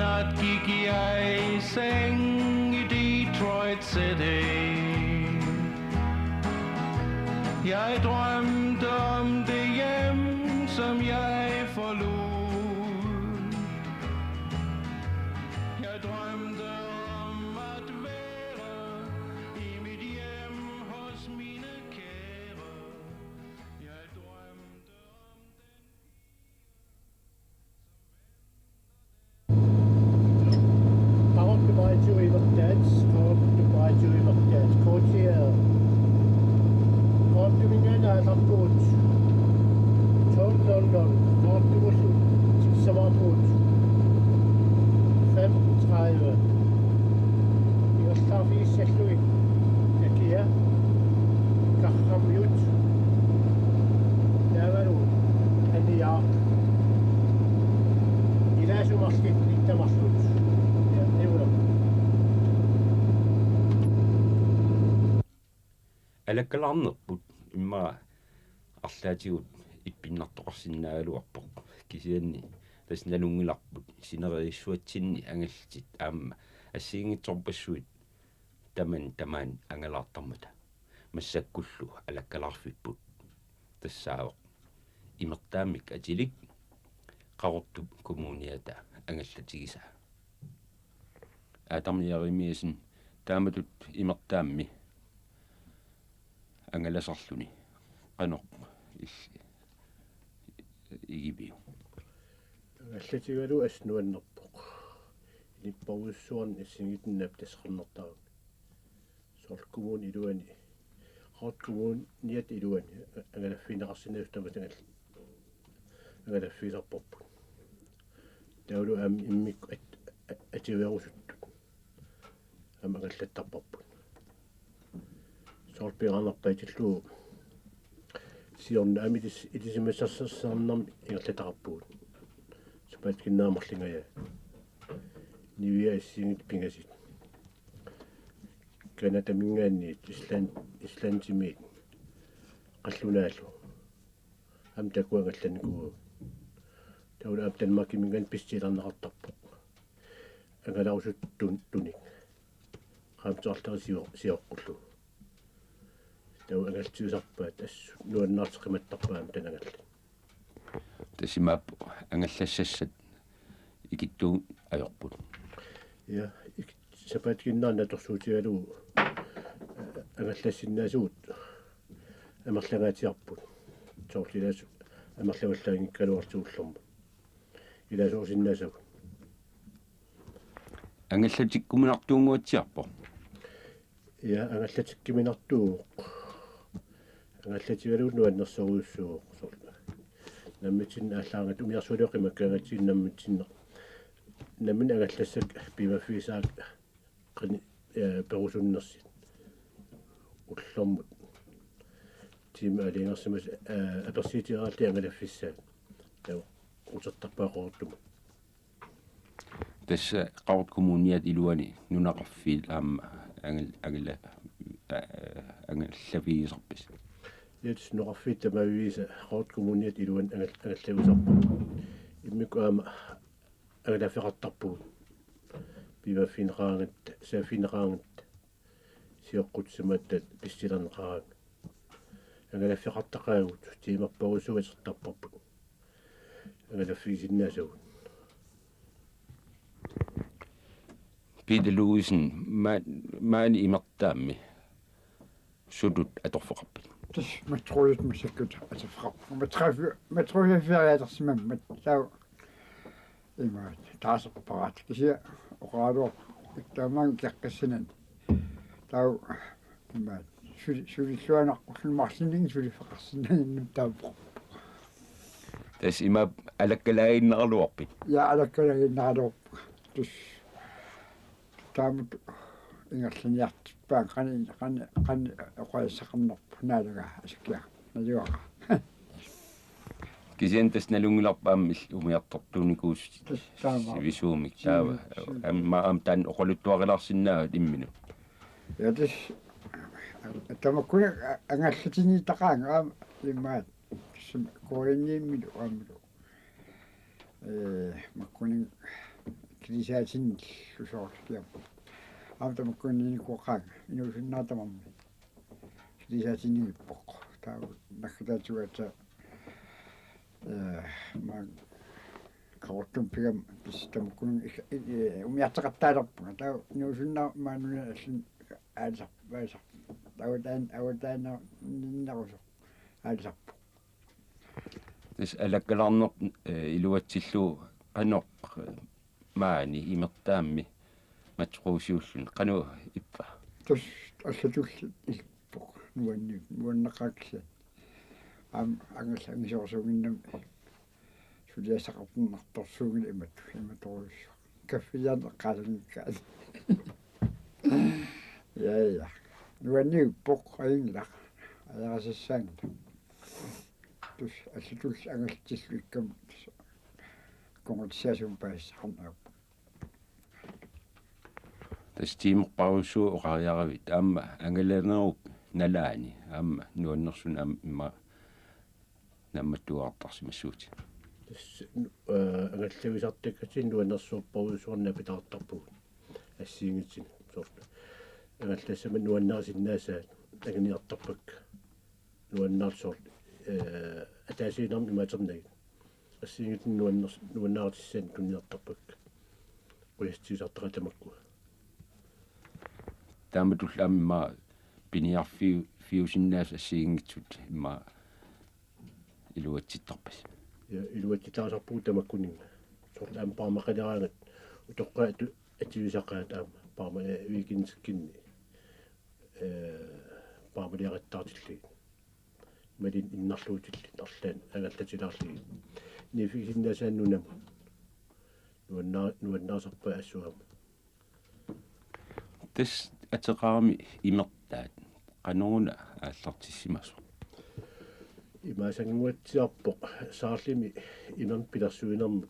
nat gik jeg i seng i Detroit City. Jeg drømte om det hjem, som jeg forlod. Jeg drømte om at være i mit hjem hos mine kære. Jeg drømte om I want to buy Joey McDad's. I want to buy Joey McDad's. Coach here. I want to bring in a coach. Told London. I want to go to some coach. 35. Jeg står for i Sætløy. Jeg giver. Kacham ud. Der var du. Han er jeg. I dag så måske lidt der var slut. Ja, det var det. Алаккалаарнерпут имма арлаатигут иппиннартоқарсинаагалуарпоқ кисианни тасналунгиларпут синерииссуатсинни ангаллтит аама ассиингитсорпассуит тамаан ангалаартармата массаккуллу алаккалаарфиппут тассаавоқ имертаамик атилик қаворту коммуниата ангаллатигиса атармиаримиисин тааматут имертаамми ангаласарлуни qanoq игибиу аллатигалу аснуаннерпоқ илиппавуссуарн иссигитиннап тасқарнертаа соркумун илуани хоткумун ниат илуани ангалаффинеқарсинаустаматангал ангалаффилерпорпут таулу ам иммик ативерусуттут ам ангаллаттарпорпут сорпиарнерпаатиллуу сиорна амитис илисимассарсарнарм ингерлатарпуут супат киннаамерлингая нивиа иссигит пингасит канатамингаанни исландимит қаллунаалу ам такуангалланикуу таула ап танмакиминган пистиларнеқартарпоқ ангалаусут туник qaamtaarlari siorqullu тау ангалтиусарпаат ассу нуаннаартеқиматтарпаам танагалли тасимаап ангаллассассат икиттуу ajorput я сапаткиннаана торсуутигалуу ангаллассиннаасуут амерлагаатиарпут соорлилаасу амерлагаллагиккалуартууллэрму илаасуусиннаасагу ангаллатиккуминартуунгуатсиарпо я ангаллатиккиминартууq ангаллатигалуут нуаннерсоруйуссууq сорла наммитин ааллаангат умиарсулиоқимаккаагатсин наммитсинне наммин агаллассак пимаффисаак қани перусуннерсит уллэрмут тим алингерсимас аперситираалли ангалаффиссаат тава утертарпаақорутtuма тасса qaut kommuniat iluani nunaqarfiil aamma angilla angallafisarpis jetzt noqarfiit tamavisa qaut kommuniat iluan angallavusarpu immiku aama ангалафеқартарпугут пимаффинеқаангат сааффинеқаангат сиоққутсимааттат пистилернеқараак ангалафеқартақаагут тимерпагусугасертарпарпут ангалаффигисиннаасагут Peter Louisen maani imertaammi sudut atorfoqarpit das matroligt musikkut altså fra matroferiatersimam matau ima taasaqparat kisia oqaaluor iktaamang kiaqqassinan tau ima sulissuanaqqullmarsinning sulifeqarsinnaannum taappo tas ima alakkalaainnarluarpit ja alakkalaainnarluarp tus taamut ingerliniartippaang qani oqaissaqarnerpu naalaga asikkia naluaqa kisiantas nalungilarpaammi umiartortuunikuus visuumik taava amma amtaan oqaluttuarilarsinnaa imminu ja tus tamakkuna angallatiini taqaanga immaat korinniimmilu aamilu makkunin килисаатин сусоортиам аутамаккунни куақаanga инусиннаатамарми килисаатинигиппоқ таа нахтаатуата ма кавартум пигам пистамаккун умиартеқаттаалерпуга таа инусиннаа маануна аллин аалсар ваасар ауатаана ниннарусо аалсарпу тас алаккаларнер илуатсиллуу qanoq maani imерtaammi матруусиуллун qanu иппа тус аллатулли илпоқ нуаннеқаакса ангасангисоорсугиннам сулиасақарпуннарторсуугил иматоруссу каффиян qaалуниккаат я нуанниуппоқ аингила аярасассаангата тус аллатулли ангалтиллу иккам конгутсиасум паассақарнаа тас тимеққарусуу оқариаравит аама ангаланеруп налаани аама нуаннерсун имма намматтуартарсимассуути ангаллависартаккатин нуаннерсууппорусуарна питаартарпугут ассиингитсин сорт ангаллассама нуаннерсиннаасаат агниартарпак нуаннаарсорт атаасиинарми имаатернагит ассиингитин нуаннаарtisсан кунниартарпак уястисартаратамакку тааматуллаамма пиниарфиусиннаас ассиингитсут имма илуатситтарпас я илуатситаасарпуу тамаккунинга сорт аам паамақалераангат утоққаату атиусақаат аама паама уикинскинни паамалиараттаартилли малин иннарлуутилли арлаан агаллатилаарлиги нифисиннасааннунама нуаннаасарпа ассуама тас атеқарами имертаат qanoruna ааллартиссимасу имаасангуатсиарпоқ саарлими имам пиларсуинермут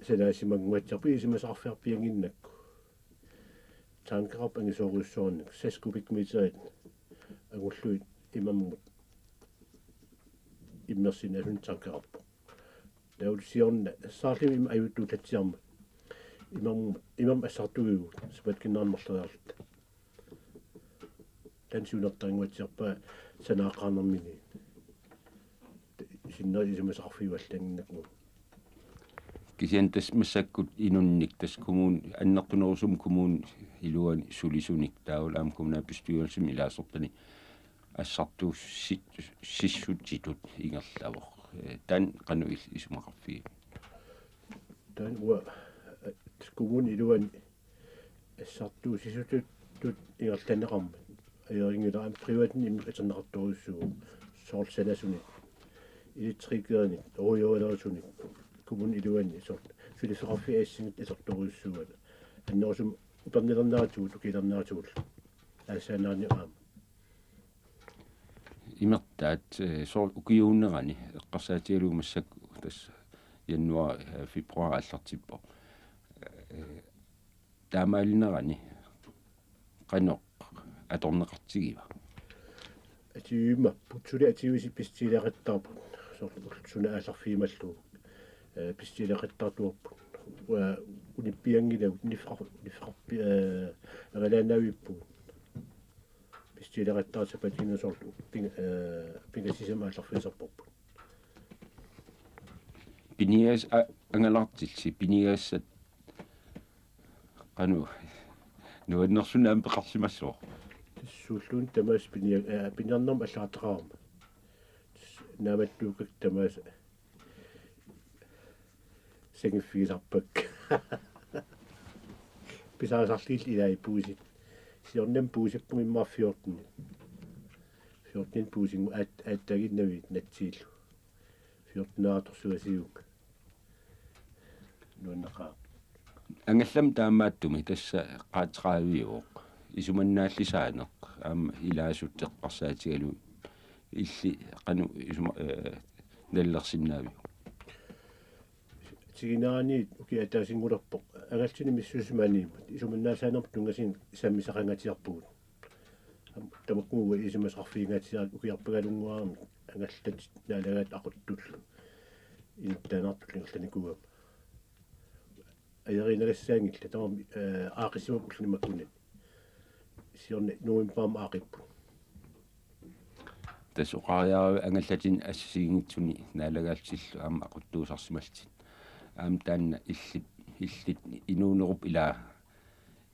селаасимангуатсарпи исимасаарфиарпиангиннакку таанкарап ангисооруссуорник 6 кубикметерит агуллуит имаммут иммерсинасун таанкараппо таулсиорна саарлими има аюттуулатсиарма имам ассартугиу сапаткиннаанмарлаарлут тансиунертангуатсиарпаа санааққарнэрмини синнер исимасаарфиуаллангиннакку кисиан тас массаккут инунник тас коммун аннертунерусум коммун илуани сулисуник таулаам коммуна пистуйерсим илаасертани ассартууссит сиссутситут ингерлавоқ тан қану исумақарфи тан уа коммун илуани ассартууссисутут ингерланеқарма аёрингилаам приватни иммикатернеқартуруссуу соорсанасуни илитрикерни ориорелерсуни коммун илуани сорт философи эссингит исертуруссуугат аннерсум упернилернаатугут укилернаатугут аасаанаани аама имертаат соор укиууннерани эққарсаатиалуг массакку тас януар февруар аллартиппо таамаалинерани qanoq аторнеқартигива атиума путсули атиуси пистилеқаттарпу суна аасарфиималлу пистилеқаттартуарпу уа униппиангилау нифрарпи агалаанауиппу пистилеқаттарса патинусорлу пингасисама аасарфиисарпорпу пиниас ангалартилси пиниассат qanu нуаннерсунаам пеқарсимассоо сууллуун тамаас пиниарнерм аллаатеқарма нааматтуукак тамаас сэгфиисарпак писаасарлил илай пуусит сиорнам пуусиппун иммаар 14 пуусингу ааттагиннавит натсииллу 14 нуаннеқаа ангаллам таамааттуми тасса qaatqaaviuq исуманнааллисаанеq аама илаасуттеққарсаатигалу илли qanu isuma наллерсиннаави тигинаани уки атаасингулерпоқ агалтини миссусмааниимат исуманнаасаанерп тунгасин саммисақангатиарпугут тамаккууга исимасарфиингатиарат укиарпагалунгуарами ангаллат наалагаат ақуттуллу интаанартуллингерланикугам аеринерissаангилла тамам аақиссимап уллунимаккунат сиорни нуимпаама аақиппу тасоқариару ангаллатин ассигингитсуни наалагаалсиллу аама ақуттуусарсималтит аам таанна иллит инуунеруп илаа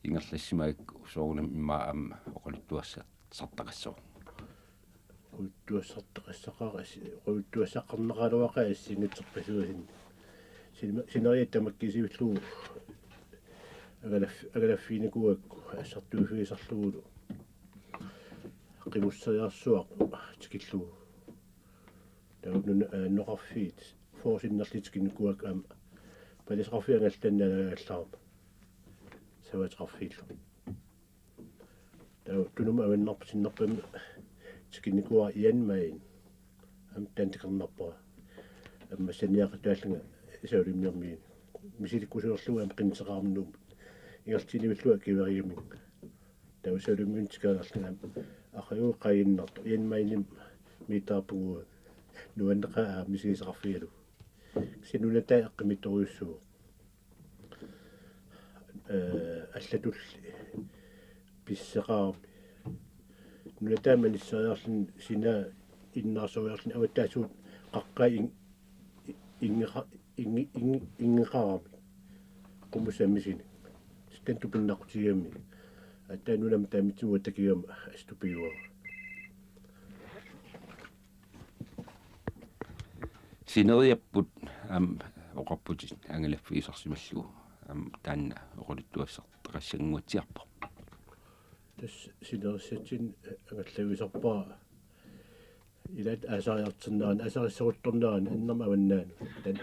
ингерлассимаакку соорунам иммаа аама оқалуттуассаа сартақассоо уттуассартақассақара уттуассаққарнеқалуақа ассингитсерпасуасин синериат тамаккисивиллуу агалаффиникуакку ассартууфигисарлугулу qimуссариарсуақ тикиллуу таунуна ноқарфиит форсиннерлитикиннукуак аама палисқарфиангалланналагааллаарма саватеқарфииллу тау тунума аваннарпасиннарпами тикинникуа ианмаин ам тантикернарпара амма саниақа тааллага исаулиммиармиин мисиликкусуерлуга ам qinseqaarnum ингертинивиллуа киверигимин тау исаулиммиун тикаалерлага ахиу қаиннарту ианмаиним митаарпугуа нуаннеқаа мисигисеқарфигалу синуната эққимитторюссуу аллатулли писсеқарми нуатаамани сааярлин сина иннаасориарлин аваттаасуут қаққай ингеқарами қумусаммисини стентупиннақутигами аттаанунам таамитсуа такигам аступиуа синериаппут аам оқарпутит ангалаффиисарсималлугу аам таанна оқалуттуассартақассангуатсиарпо тас синерissatsin ангаллагисарпаа илат асариартернаан асариссерутторнаан аннерма аваннаан тан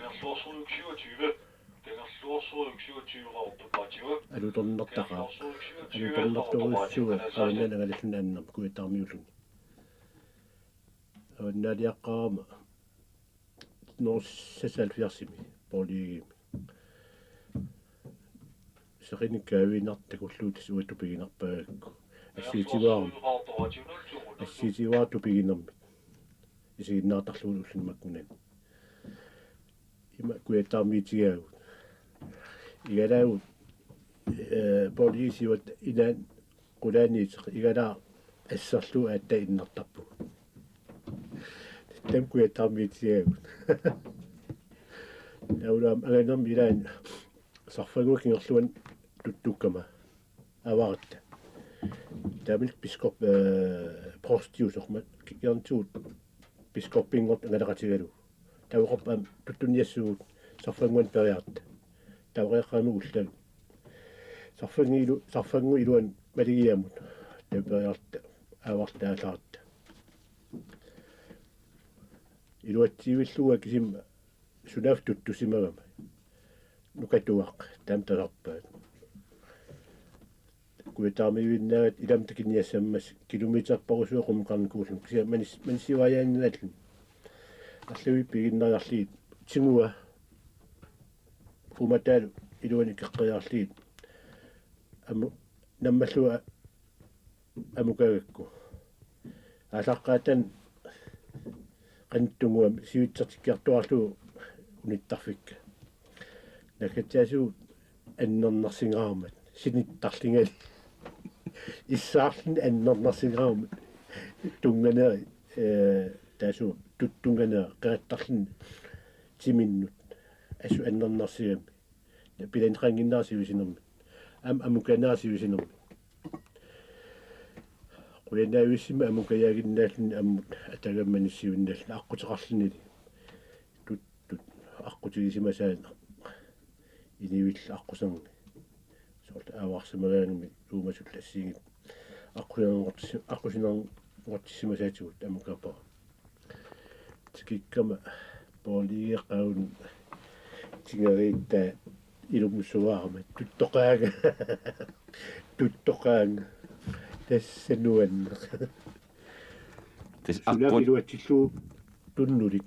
алуторнертаqa алуторнертуруссуга аваннаан агаллунааннер куитаармиуллуни аваннаалиаққарама норсасалфиарсими полигими серинникаавинартакуллуутис уатупигинарпаагакку ассиитиваатупигинерми исигиннаартарлугу уллунимаккунан има куятаармиитигаагут игалаагут полисиуат инан qulaaniiteq igalaa ассерлу аатта иннартарпу тэм куятаармиитигаагут наулаам аганерм илаан сарфагуукингерлуан туттуккама аваратта тамил пископ простиусормат киернтуут пископпингорт агалеқатигалу тавеқарпаам туттуниассуут сарфагуан периарта тавеқааму уллалу сарфангу илуан малигиамут тапериарта авартаалаарта илуатсивиллуа кисим сунаф туттусимагама нукатуақ таамталарпаат куитаамивиннаагат илам такиниассаммас километрпарусуоқум қарникууллум кися манисиваяанналлун арлуи пигиннариарлиит тимуа фуматаалу илуани кеққиаарлиит аму наммаллуа амукагакку алаққаатан qantuguam siutsartikkiartuarlu unittарфикка накатсаасуу аннернарсингаармат синиттарлинgali иссаарлин аннернарсингаармат тунганери таасуу туттунганери qeqattарлин тиминнут асу аннернарсигами пилантрангиннаарсивисинерми амуканаасивисинерми quyanaavisima amukayaaginnaallun ammut atagammanissuinnaallun аққутеқарлинили туттут аққутигисимасаана инивилла аққусерни соорта аваарсимагаангми уумасулла ассигит аққусинернгортиссимасаатигут амукапа тикиккама полиеқаун тингариитта илумуссуаарма туттоқаага тассануан тас аққулуатсиллуу туннулик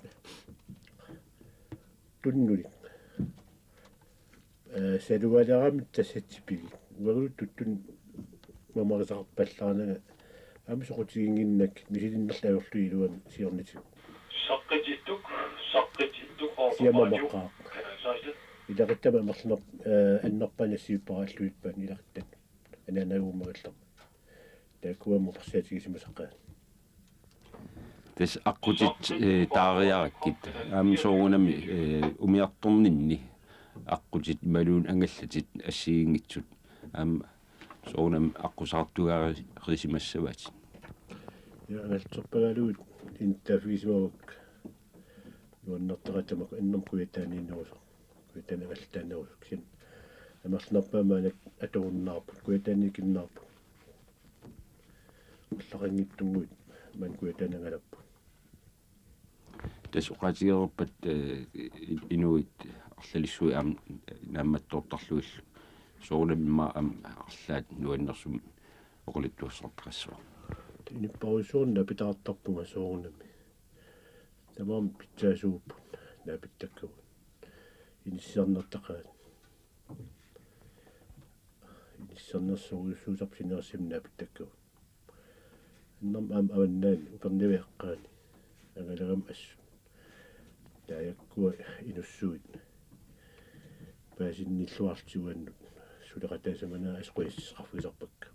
салуалерамит тассатсипиги уеру туттун мамарисақарпаллаарнага амисоқутигингиннак мисилиннерлааверлу илуан сиорнитиг сиамамаққаа илариттама амерлунер аннерпанассиуппараллуиппаан илартат анаанагууммагиллер тааккуаммо парсиатигисимасаққаа тэс аққутит таариараккит аами соорунами умиарторнинни аққутит малуун ангаллатит ассигингитсут аама соорунам аққусаартугаарисимассават я ангалтерпагалуут интафисимавак юаннартаратамак аннам куятаанииннерусо куятаанагаллаанерусо кисин амерлунерпаамаанак атууннаарпут куятааникиннаарпут улларингиттунгуит ман куятаанагалаппу тэс оқатигерпат инуит арлалиссуи аам наамматтоортарлуиллу соорунамма ам арлаат нуаннерсум оқулиттуассартақассуа иниппарусуурна питаартарпунга соорунами тамаам питсаасууппут наапиттаккавут иниссиарнертақаат иниссиарнерсуусуусарпинерсим наапиттаккавут аннам аам аваннаани упернивеэққаани агалагам ассу таяккуа инуссуит паасинниллуартигуаннут сулеқатаасаманаа асқуиссақарфисарпакка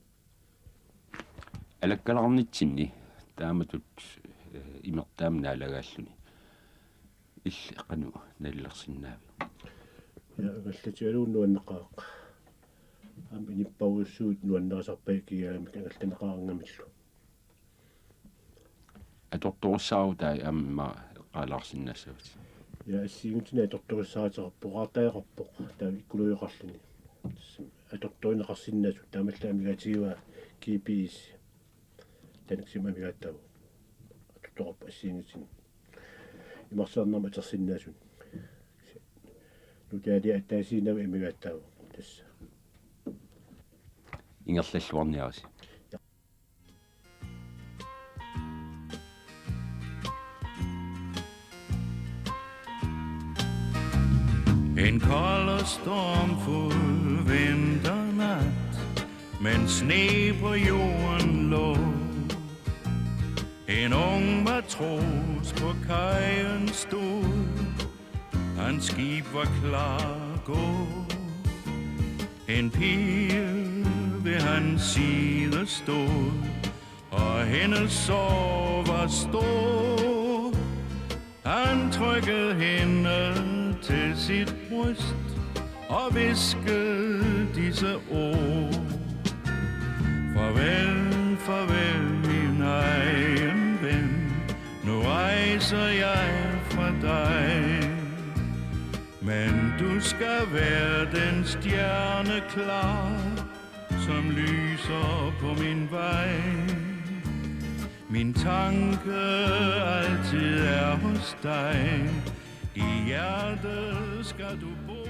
алаккаларнитсинни тааматут имертаам наалагааллуни иллеқану наллерсиннаави я агаллатигалууннуаннеқаақ аам иниппаруссуут нуаннерисарпай кигаамик агалтанеқарангамиллу аторторуссаарутаа аамма эққалаарсиннассават я ассигутина аторторуссаатерпоқартаеқарпоқ таа иккулуйоқарлуни аторторинеқарсиннаасу таамаллаамигатигуа кипис танаксимамигааттау аторторпа ассигутин имарсаарнерма атерсиннаасун нутаали аттаасинава имигааттау тасса ингерллуарниараси En kold og stormfuld vinternat, men sne på jorden lå. En ung matros på kajen stod, hans skib var klar at gå. En pige ved hans side stod, og hendes sorg var stor. Han trykkede hende til sit bryst og viskede disse ord. Farvel, farvel min egen ven, nu rejser jeg fra dig. Men du skal være den stjerne klar, som lyser på min vej. Min tanke altid er hos dig, i hjertet skal du bo.